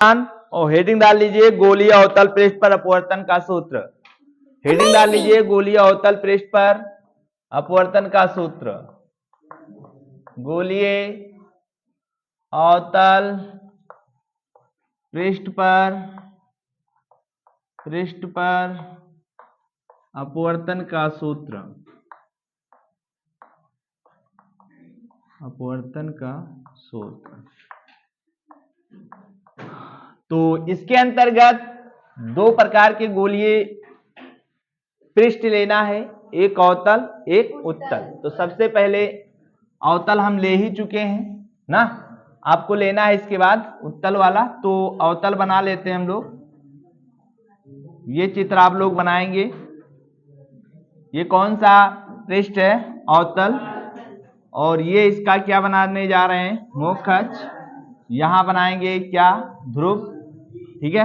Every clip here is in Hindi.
और हेडिंग डाल लीजिए गोलीय अवतल पृष्ठ पर अपवर्तन का सूत्र। हेडिंग डाल लीजिए गोलीय अवतल पृष्ठ पर अपवर्तन का सूत्र। गोलीय अवतल पृष्ठ पर अपवर्तन का सूत्र। अपवर्तन का सूत्र। तो इसके अंतर्गत दो प्रकार के गोलीय पृष्ठ लेना है, एक अवतल एक उत्तल। तो सबसे पहले अवतल हम ले ही चुके हैं ना, आपको लेना है इसके बाद उत्तल वाला। तो अवतल बना लेते हैं हम लोग। ये चित्र आप लोग बनाएंगे। ये कौन सा पृष्ठ है? अवतल। और ये इसका क्या बनाने जा रहे हैं? मुख्य अक्ष। यहां बनाएंगे क्या? ध्रुव। ठीक है।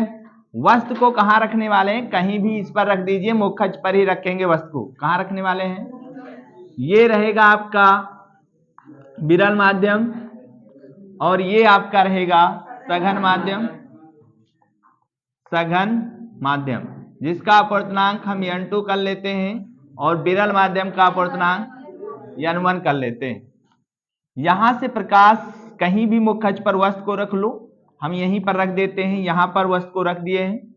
वस्तु को कहां रखने वाले हैं? कहीं भी इस पर रख दीजिए, मुख्य अक्ष पर ही रखेंगे वस्तु को। कहां रखने वाले हैं? ये रहेगा आपका विरल माध्यम और ये आपका रहेगा सघन माध्यम। सघन माध्यम जिसका अपवर्तनांक हम n2 कर लेते हैं और विरल माध्यम का अपवर्तनांक n1 कर लेते हैं। यहां से प्रकाश कहीं भी मुख्य अक्ष पर वस्तु को रख लो, हम यहीं पर रख देते हैं। यहां पर वस्तु को रख दिए हैं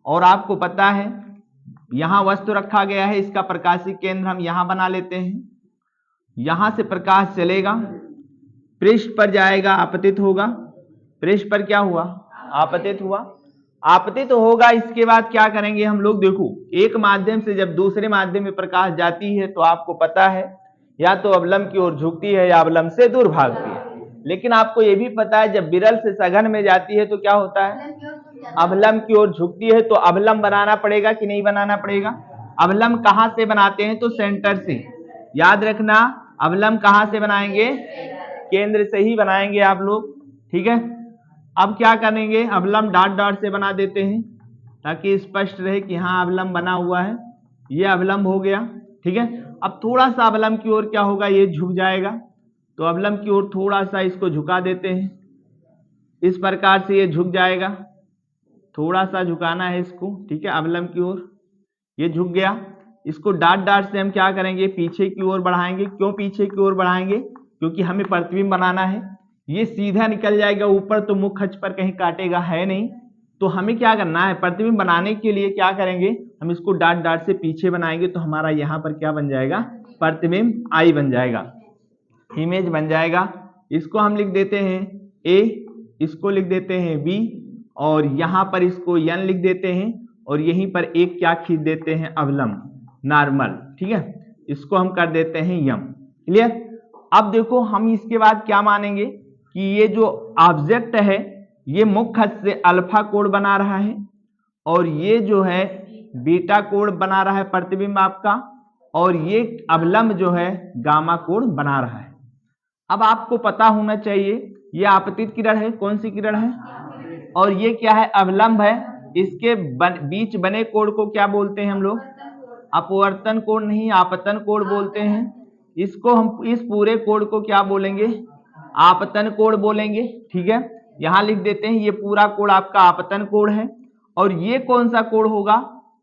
और आपको पता है यहां वस्तु रखा गया है, इसका प्रकाशीय केंद्र हम यहां बना लेते हैं। यहां से प्रकाश चलेगा, पृष्ठ पर जाएगा, आपतित होगा। पृष्ठ पर क्या हुआ? आपतित हुआ। आपतित होगा। इसके बाद क्या करेंगे हम लोग? देखो, एक माध्यम से जब दूसरे माध्यम में प्रकाश जाती है तो आपको पता है या तो अवलंब की ओर झुकती है या अवलंब से दूर भागती है। लेकिन आपको यह भी पता है जब विरल से सघन में जाती है तो क्या होता है? अवलंब की ओर झुकती है। तो अवलंब बनाना पड़ेगा कि नहीं बनाना पड़ेगा? अवलंब कहां से बनाते हैं? तो सेंटर से। याद रखना, अवलंब कहां से बनाएंगे? केंद्र से ही बनाएंगे आप लोग। ठीक है। अब क्या करेंगे? अवलंब डॉट डॉट से बना देते हैं ताकि स्पष्ट रहे कि हाँ अवलंब बना हुआ है। ये अवलंब हो गया। ठीक है। अब थोड़ा सा अवलंब की ओर क्या होगा? ये झुक जाएगा। तो अवलंब की ओर थोड़ा सा इसको झुका देते हैं, इस प्रकार से ये झुक जाएगा। थोड़ा सा झुकाना है इसको। ठीक है। अवलंब की ओर ये झुक गया। इसको डॉट डॉट से हम क्या करेंगे? पीछे की ओर बढ़ाएंगे। क्यों पीछे की ओर बढ़ाएंगे? क्योंकि हमें प्रतिबिंब बनाना है। ये सीधा निकल जाएगा ऊपर तो मुख्य अक्ष पर कहीं काटेगा है नहीं। तो हमें क्या करना है? प्रतिबिंब बनाने के लिए क्या करेंगे? हम इसको डॉट डॉट से पीछे बनाएंगे तो हमारा यहाँ पर क्या बन जाएगा? प्रतिबिंब आई बन जाएगा, इमेज बन जाएगा। इसको हम लिख देते हैं ए, इसको लिख देते हैं बी और यहाँ पर इसको एन लिख देते हैं और यहीं पर एक क्या खींच देते हैं? अवलंब, नॉर्मल। ठीक है। इसको हम कर देते हैं यम। क्लियर। अब देखो हम इसके बाद क्या मानेंगे कि ये जो ऑब्जेक्ट है ये मुख्य अक्ष से अल्फा कोण बना रहा है और ये जो है बीटा कोण बना रहा है प्रतिबिंब आपका, और ये अवलंब जो है गामा कोण बना रहा है। अब आपको पता होना चाहिए ये आपतित किरण है। कौन सी किरण है? और ये क्या है? अवलंब है। इसके बीच बने कोण को क्या बोलते हैं हम लोग? अपवर्तन कोण नहीं, आपतन कोण बोलते हैं। इसको हम, इस पूरे कोण को क्या बोलेंगे? आपतन कोण बोलेंगे। ठीक है। यहां लिख देते हैं ये पूरा कोण आपका आपतन कोण है। और ये कौन सा कोण होगा?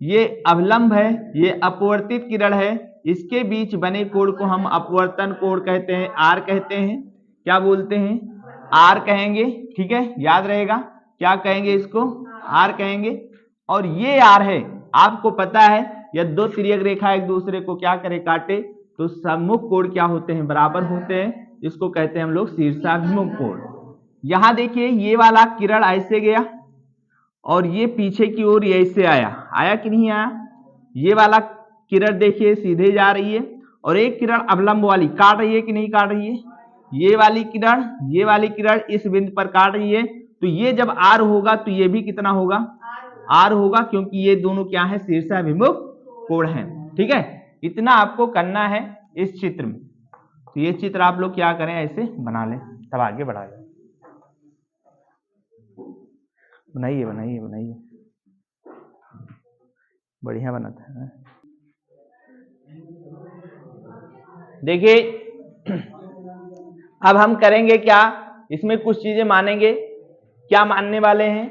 ये अवलंब है, ये अपवर्तित किरण है। इसके बीच बने कोण को हम अपवर्तन कोण कहते हैं, आर कहते हैं। क्या बोलते हैं? आर कहेंगे। ठीक है। याद रहेगा क्या कहेंगे? इसको आर कहेंगे। और ये आर है। आपको पता है यदि दो तिर्यक रेखा एक दूसरे को क्या करे? काटे तो सम्मुख कोण क्या होते हैं? बराबर होते हैं। इसको कहते हैं हम लोग शीर्षाभिमुख कोण। यहां देखिए ये वाला किरण ऐसे गया और ये पीछे की ओर ऐसे आया, आया कि नहीं आया? ये वाला किरण देखिए सीधे जा रही है और एक किरण अवलंब वाली काट रही है कि नहीं काट रही है? ये वाली किरण इस बिंदु पर काट रही है। तो ये जब आर होगा तो ये भी कितना होगा? आर होगा, क्योंकि ये दोनों क्या है? शीर्षाभिमुख कोण है। ठीक है। इतना आपको करना है इस चित्र में। तो ये चित्र आप लोग क्या करें? ऐसे बना लें, तब आगे बढ़ाएं। बनाइए बनाइए बनाइए, बढ़िया बना था। देखिए अब हम करेंगे क्या? इसमें कुछ चीजें मानेंगे। क्या मानने वाले हैं?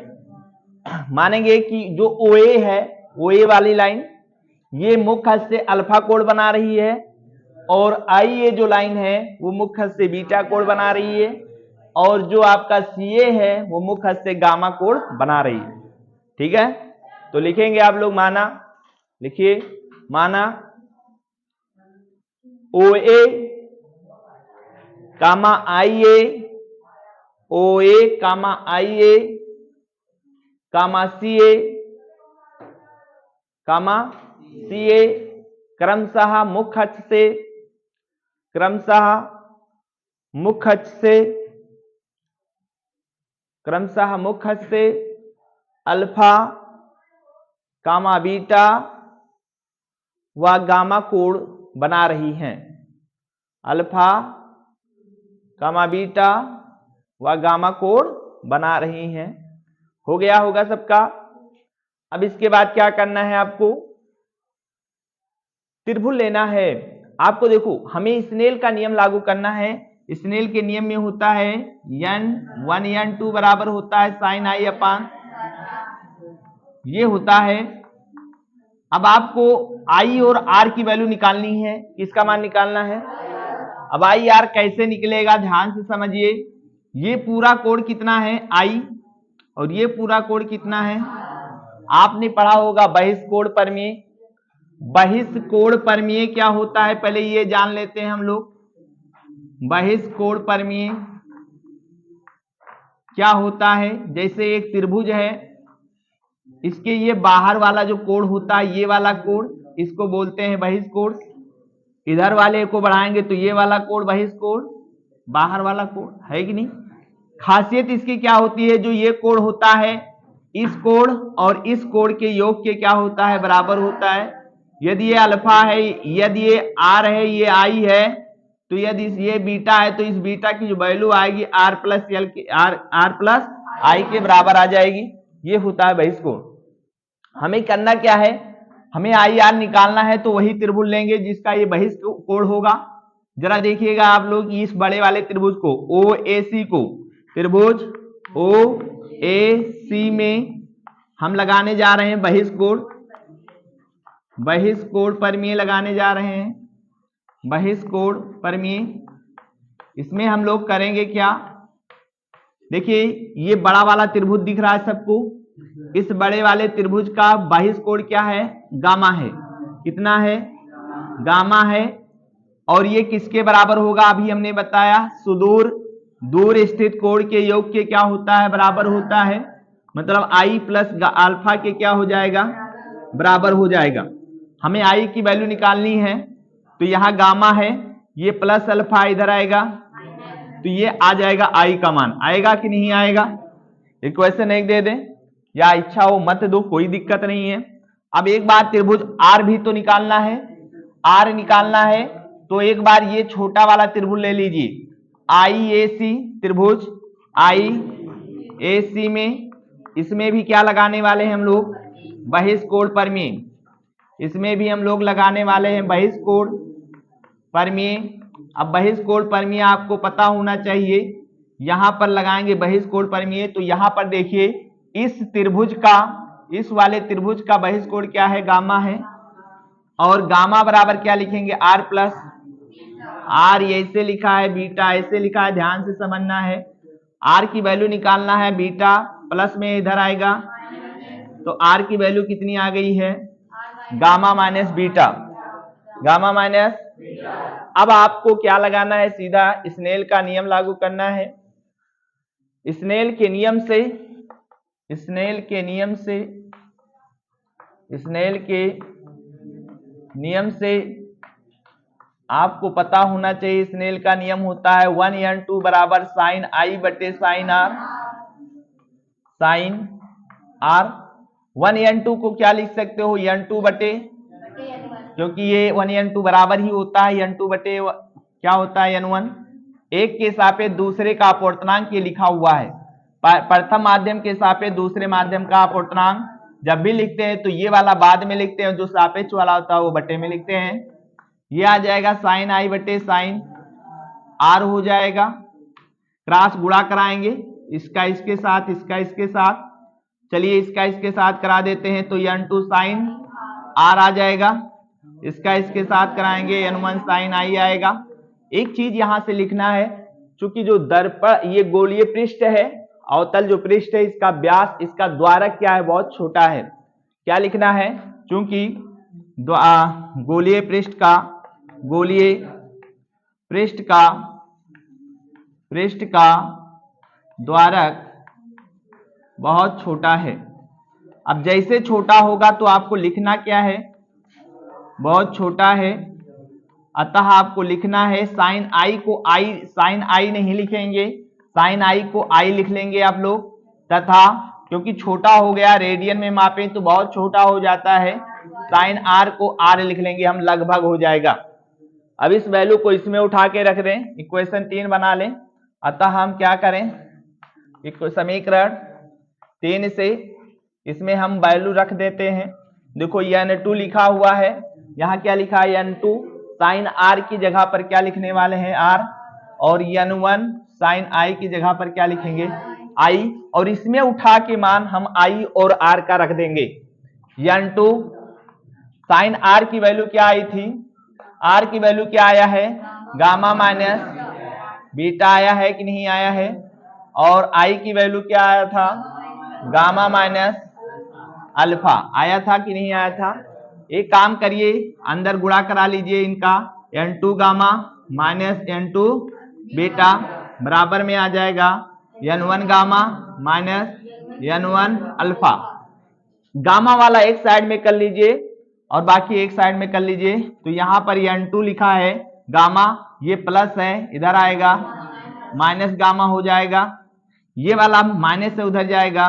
मानेंगे कि जो OA है, OA वाली लाइन ये मुख्य अक्ष से अल्फा कोण बना रही है और IA जो लाइन है वो मुख्य अक्ष से बीटा कोण बना रही है और जो आपका CA है वो मुख्य अक्ष से गामा कोण बना रही है। ठीक है, तो लिखेंगे आप लोग, माना, लिखिए, माना OA कामा IA, OA कामा IA कामा CA कामा CA क्रमशः मुख्य अक्ष से, क्रमशः मुख्य अक्ष से, क्रमशः मुख्य अक्ष से अल्फा कामा बीटा व गामा कोण बना रही हैं। अल्फा कामा बीटा व गामा कोण बना रही हैं। हो गया होगा सबका। अब इसके बाद क्या करना है आपको, त्रिभुज लेना है आपको। देखो, हमें स्नेल का नियम लागू करना है। स्नेल के नियम में होता है n1 n2 बराबर होता है साइन आई अपान, ये होता है। अब आपको आई और आर की वैल्यू निकालनी है। किसका मान निकालना है? अब आई आर कैसे निकलेगा, ध्यान से समझिए। ये पूरा कोण कितना है? आई, और ये पूरा कोण कितना है? आपने पढ़ा होगा बहिष्कोण प्रमेय। बहिष्कोण प्रमेय क्या होता है पहले ये जान लेते हैं हम लोग। बहिष्कोण प्रमेय क्या होता है? जैसे एक त्रिभुज है, इसके ये बाहर वाला जो कोण होता है, ये वाला कोण, इसको बोलते हैं बहिष्कोण। इधर वाले को बढ़ाएंगे तो ये वाला कोण बहिष्कोण, बाहर वाला कोण, है कि नहीं? खासियत इसकी क्या होती है? जो ये कोण होता है, इस कोण और इस कोण के योग के क्या होता है? बराबर होता है। यदि ये अल्फा है, यदि ये आर है, ये आई है, तो यदि ये बीटा है तो इस बीटा की जो वैल्यू आएगी आर प्लस एल के, आर प्लस आई के बराबर आ जाएगी। ये होता है बहिष्कोण। हमें करना क्या है? हमें आई आर निकालना है, तो वही त्रिभुज लेंगे जिसका ये बहिष्कोण होगा। जरा देखिएगा आप लोग, इस बड़े वाले त्रिभुज को, OAC को, त्रिभुज OAC में हम लगाने जा रहे हैं बहिष्कोण। बहिष्कोण प्रमेय लगाने जा रहे हैं, बहिष्कोण प्रमेय। इसमें हम लोग करेंगे क्या? देखिए, ये बड़ा वाला त्रिभुज दिख रहा है सबको। इस बड़े वाले त्रिभुज का बहिष्कोण क्या है? गामा है। कितना है? गामा है। और ये किसके बराबर होगा? अभी हमने बताया, सुदूर दूर स्थित कोण के योग के क्या होता है? बराबर होता है। मतलब आई प्लस अल्फा के क्या हो जाएगा? बराबर हो जाएगा। हमें आई की वैल्यू निकालनी है, तो यहाँ गामा है, ये प्लस अल्फा इधर आएगा, तो ये आ जाएगा आई का मान। आएगा कि नहीं आएगा? इक्वेशन एक दे दें, या इच्छा हो मत दो, कोई दिक्कत नहीं है। अब एक बार त्रिभुज आर भी तो निकालना है। आर निकालना है तो एक बार ये छोटा वाला त्रिभुज ले लीजिए, IAC त्रिभुज। IAC में, इसमें भी क्या लगाने वाले हैं हम लोग? बहिष्कोण प्रमेय। इसमें भी हम लोग लगाने वाले हैं बहिष्कोण प्रमेय। अब बहिष्कोण प्रमेय आपको पता होना चाहिए। यहां पर लगाएंगे बहिष्कोण प्रमेय, तो यहां पर देखिए, इस त्रिभुज का, इस वाले त्रिभुज का बहिष्कोण क्या है? गामा है। और गामा बराबर क्या लिखेंगे? आर प्लस आर, ऐसे लिखा है, बीटा ऐसे लिखा है, ध्यान से समझना है। आर की वैल्यू निकालना है, बीटा प्लस में इधर आएगा, तो आर की वैल्यू कितनी आ गई है? Gamma minus beta, gamma minus. अब आपको क्या लगाना है? सीधा स्नेल का नियम लागू करना है। स्नेल के नियम से, स्नेल के नियम से, स्नेल के नियम से आपको पता होना चाहिए। स्नेल का नियम होता है 1n2 बराबर साइन आई बटे sign are, sign are. 1n2 को क्या लिख सकते हो? n2 बटे, क्योंकि ये 1n2 बराबर ही होता है n2 बटे क्या होता है? n1। एक के सापेक्ष दूसरे का अपवर्तनांक ये लिखा हुआ है। प्रथम माध्यम के सापेक्ष दूसरे माध्यम का अपवर्तनांक जब भी लिखते हैं तो ये वाला बाद में लिखते हैं, जो सापेक्ष वाला होता है वो बटे में लिखते हैं। ये आ जाएगा साइन आई बटे साइन आर हो जाएगा। क्रॉस गुणा कराएंगे, इसका इसके साथ, इसका इसके साथ, चलिए इसका इसके साथ करा देते हैं, तो n2 साइन r आ जाएगा, इसका इसके साथ कराएंगे n1 साइन i आएगा। एक चीज यहां से लिखना है, चूंकि जो दर्पण ये गोलीय पृष्ठ है, अवतल जो पृष्ठ है, इसका व्यास, इसका द्वारक क्या है, बहुत छोटा है। क्या लिखना है, चूंकि गोलीय पृष्ठ का द्वारक बहुत छोटा है। अब जैसे छोटा होगा तो आपको लिखना क्या है, बहुत छोटा है, अतः आपको लिखना है साइन आई को साइन आई नहीं लिखेंगे, साइन आई को आई लिख लेंगे आप लोग, तथा क्योंकि छोटा हो गया, रेडियन में मापें तो बहुत छोटा हो जाता है, साइन आर को आर लिख लेंगे हम, लगभग हो जाएगा। अब इस वैल्यू को इसमें उठा के रख दें, इक्वेशन 3 बना लें। अतः हम क्या करें, समीकरण 3 से इसमें हम वैल्यू रख देते हैं। देखो n2 लिखा हुआ है, यहाँ क्या लिखा है, n2 साइन r की जगह पर क्या लिखने वाले हैं, r, और n1 साइन i की जगह पर क्या लिखेंगे, i, और इसमें उठा के मान हम i और r का रख देंगे। n2 साइन r की वैल्यू क्या आई थी, r की वैल्यू क्या आया है, गामा माइनस बीटा आया है कि नहीं आया है, और i की वैल्यू क्या आया था, गामा माइनस अल्फा आया था कि नहीं आया था। एक काम करिए, अंदर गुणा करा लीजिए इनका, n2 gamma minus n2 beta बराबर में आ जाएगा n1 gamma minus n1 alpha. Gamma वाला एक साइड में कर लीजिए और बाकी एक साइड में कर लीजिए। तो यहाँ पर n2 लिखा है, गामा ये प्लस है, इधर आएगा माइनस गामा हो जाएगा, ये वाला माइनस से उधर जाएगा,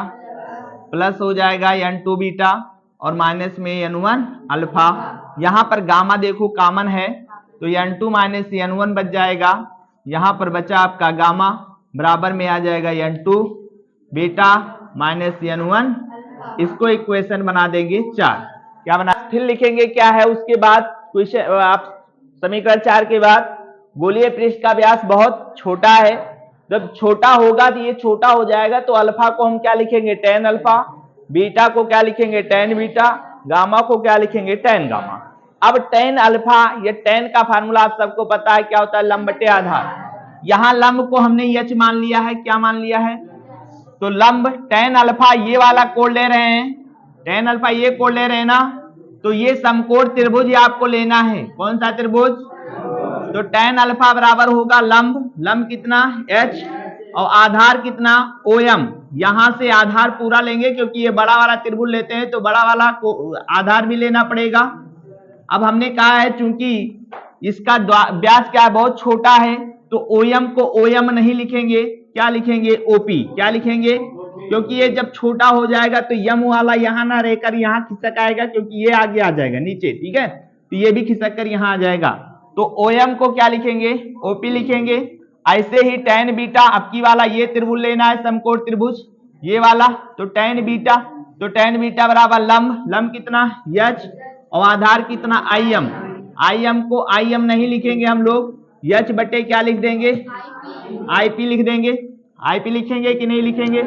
प्लस हो जाएगा n2 बीटा और माइनस में n1 अल्फा। यहाँ पर गामा देखो कॉमन है, तो n2 माइनस n1 बच जाएगा, यहाँ पर बचा आपका गामा बराबर में आ जाएगा n2 बीटा माइनस n1। इसको इक्वेशन बना देंगे 4। क्या बना, फिर लिखेंगे क्या है उसके बाद, क्वेश्चन आप समीकरण 4 के बाद, गोलीय पृष्ठ का व्यास बहुत छोटा है, जब छोटा होगा तो ये छोटा हो जाएगा, तो अल्फा को हम क्या लिखेंगे, tan अल्फा, बीटा को क्या लिखेंगे, tan बीटा, गामा को क्या लिखेंगे, tan गामा। अब tan अल्फा, ये tan का फार्मूला आप सबको पता है क्या होता है, लंब बटे आधार। यहाँ लंब को हमने h मान लिया है, क्या मान लिया है, तो लंब tan अल्फा ये वाला कोण ले रहे हैं, tan अल्फा ये कोण ले रहे हैं ना, तो ये समकोण त्रिभुज आपको लेना है। कौन सा त्रिभुज, तो tan अल्फा बराबर होगा लंब कितना h, और आधार कितना OM। यहां से आधार पूरा लेंगे, क्योंकि ये बड़ा वाला त्रिभुज लेते हैं तो बड़ा वाला को आधार भी लेना पड़ेगा। अब हमने कहा है चूंकि इसका व्यास क्या है, बहुत छोटा है, तो OM को OM नहीं लिखेंगे, क्या लिखेंगे, OP। क्या लिखेंगे, क्योंकि ये जब छोटा हो जाएगा तो यम वाला यहाँ ना रहकर यहाँ खिसक आएगा, क्योंकि ये आगे आ जाएगा नीचे, ठीक है, तो ये भी खिसक कर यहाँ आ जाएगा, तो OM को क्या लिखेंगे, OP लिखेंगे। ऐसे ही tan बीटा, अब की वाला ये त्रिभुज लेना है, समकोण त्रिभुज ये वाला, तो tan बीटा, तो tan बीटा बराबर लंब कितना h, और आधार कितना IM को IM नहीं लिखेंगे हम लोग, h बटे क्या लिख देंगे, IP लिख देंगे। IP लिखेंगे कि नहीं लिखेंगे।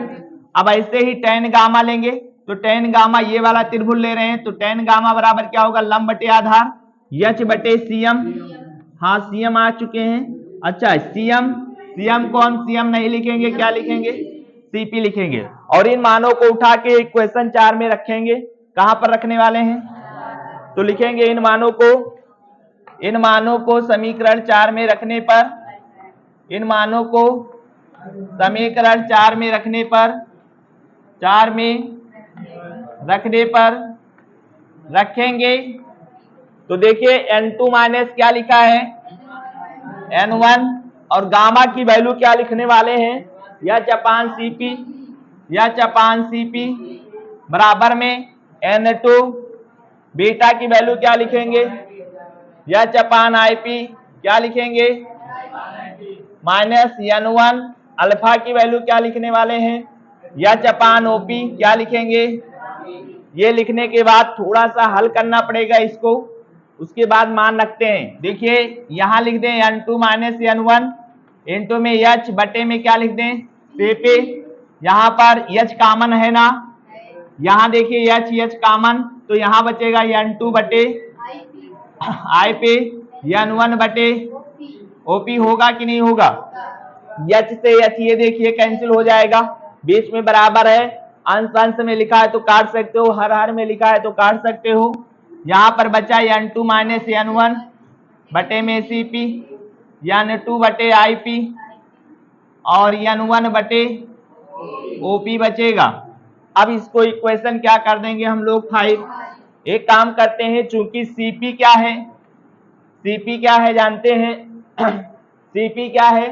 अब ऐसे ही tan गामा लेंगे, तो tan गामा ये वाला त्रिभुज ले रहे हैं, तो tan गामा बराबर क्या होगा, लंब बटे आधार, h बटे CM। हाँ CM आ चुके हैं। अच्छा CM को हम CM नहीं लिखेंगे, क्या लिखेंगे, CP लिखेंगे। और इन मानों को उठा के इक्वेशन 4 में रखेंगे। कहां पर रखने वाले हैं, तो लिखेंगे इन मानों को समीकरण 4 में रखने पर, इन मानों को समीकरण 4 में रखने पर रखेंगे, तो देखिए n2 माइनस क्या लिखा है, n1, और गामा की वैल्यू क्या लिखने वाले हैं, h अपान CP बराबर में n2, बीटा की वैल्यू क्या लिखेंगे, h अपान IP क्या लिखेंगे, माइनस n1, अल्फा की वैल्यू क्या लिखने वाले हैं, h अपान OP क्या लिखेंगे। ये लिखने के बाद थोड़ा सा हल करना पड़ेगा इसको, उसके बाद मान रखते हैं। देखिए यहां लिख दें n2 माइनस n1 इंटू में h बटे में क्या लिख दें, CP, यहाँ पर h कॉमन है ना, यहाँ देखिए एच कॉमन, तो यहाँ बचेगा N2 बटे आई पे N1 बटे ओपी। होगा कि नहीं होगा? एच से एच ये देखिए कैंसिल हो जाएगा, बीच में बराबर है, अंश अंश में लिखा है तो काट सकते हो, हर हर में लिखा है तो काट सकते हो। यहाँ पर बचा N2 माइनस N1 बटे में CP, N2 बटे IP और N1 बटे OP बचेगा। अब इसको इक्वेशन क्या कर देंगे हम लोग 5। एक काम करते हैं, चूंकि CP क्या है, CP क्या है जानते हैं? CP क्या है?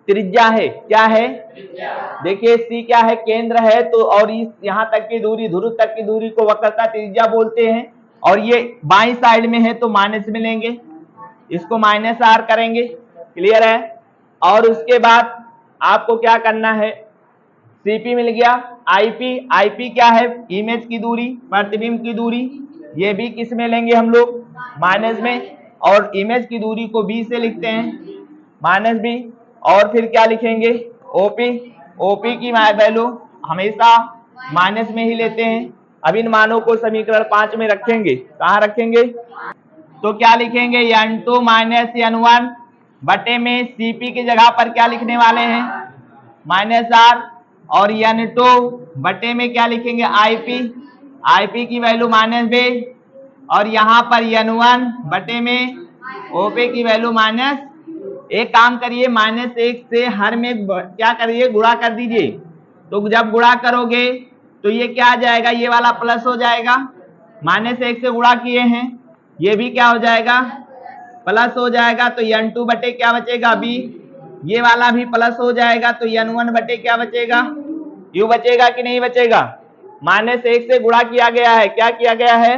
त्रिज्या है। क्या है? देखिए C क्या है? केंद्र है, तो और इस यहाँ तक की दूरी, ध्रुव तक की दूरी को वक्रता त्रिज्या बोलते हैं। और ये बाई साइड में है तो माइनस में लेंगे, इसको माइनस R करेंगे। क्लियर है? और उसके बाद आपको क्या करना है, CP मिल गया, IP क्या है? इमेज की दूरी, प्रतिबिंब की दूरी, ये भी किस में लेंगे हम लोग? माइनस में। और इमेज की दूरी को B से लिखते हैं, माइनस B। और फिर क्या लिखेंगे? OP की वैल्यू हमेशा माइनस में ही लेते हैं। अब इन मानों को समीकरण 5 में रखेंगे। कहाँ रखेंगे? तो क्या लिखेंगे? N2 माइनस N1 बटे में CP की जगह पर क्या लिखने वाले हैं? Minus R। और N2 बटे में क्या लिखेंगे? IP की वैल्यू माइनस B। और यहाँ पर N1 बटे में OP की वैल्यू माइनस। एक काम करिए, -1 से हर में क्या करिए? गुणा कर दीजिए। तो जब गुणा करोगे तो ये क्या आ जाएगा? ये वाला प्लस हो जाएगा, -1 से गुणा किए हैं, ये भी क्या हो जाएगा? प्लस हो जाएगा। तो N2 बटे क्या बचेगा? B। ये वाला भी प्लस हो जाएगा, तो N1 बटे क्या बचेगा? U बचेगा कि नहीं बचेगा? -1 से गुणा किया गया है। क्या किया गया है?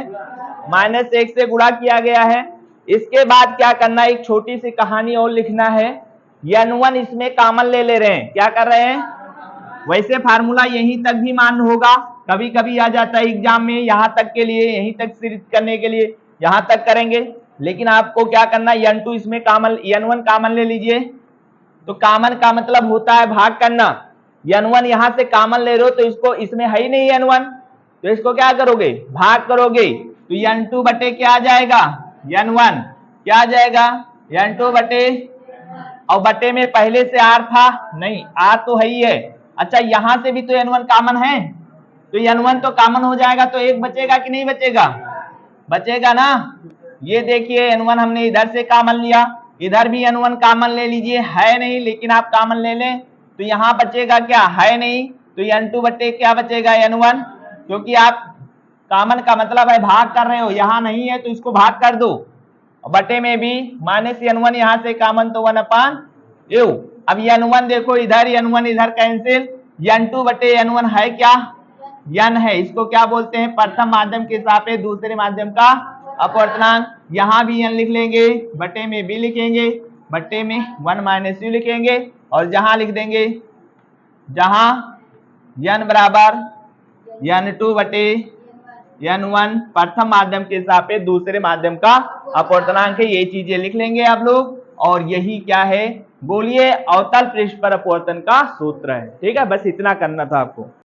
-1 से गुणा किया गया है। इसके बाद क्या करना है? एक छोटी सी कहानी और लिखना है। N1 इसमें कॉमन ले रहे हैं। क्या कर रहे हैं? वैसे फार्मूला यहीं तक भी मान्य होगा, कभी कभी आ जाता है एग्जाम में, यहां तक के लिए, यहीं तक सिद्ध करने के लिए यहां तक करेंगे। लेकिन आपको क्या करना है? N2 इसमें कॉमन, N1 कॉमन ले लीजिए। तो कॉमन का मतलब होता है भाग करना। N1 यहां से कॉमन ले रहे हो तो इसको, इसमें है ही नहीं N1, तो इसको क्या करोगे? भाग करोगे। तो N2 बटे क्या आ जाएगा? N1 क्या आ जाएगा? N2 बटे, और बटे में पहले से R था नहीं, R तो है ही है। अच्छा, यहां से भी तो N1 कॉमन है, तो N1 तो कॉमन हो जाएगा, तो एक बचेगा कि नहीं बचेगा? बचेगा ना। ये देखिए N1 हमने इधर से कॉमन लिया, इधर भी N1 कॉमन ले लीजिए, है नहीं, लेकिन आप कॉमन ले लें तो यहाँ बचेगा क्या? है नहीं, तो N2 बटे क्या बचेगा? N1। क्योंकि आप कॉमन का मतलब है भाग कर रहे हो, यहाँ नहीं है तो इसको भाग कर दो। बटे में भी -N1 यहाँ से कॉमन, तो 1/u। अब N1 देखो इधर, N1 इधर कैंसिल, N2 बटे N1 है क्या? N है। इसको क्या बोलते हैं? प्रथम माध्यम के सापेक्ष दूसरे माध्यम का अपवर्तनांक। यहाँ भी N लिख लेंगे, बटे में B लिखेंगे, बटे में 1 - u लिखेंगे, और जहां लिख देंगे, जहां N बराबर N2 बटे N1 प्रथम माध्यम के सापेक्ष दूसरे माध्यम का अपवर्तनांक है। ये चीजें लिख लेंगे आप लोग, और यही क्या है? गोलीय अवतल पृष्ठ पर अपवर्तन का सूत्र है। ठीक है, बस इतना करना था आपको।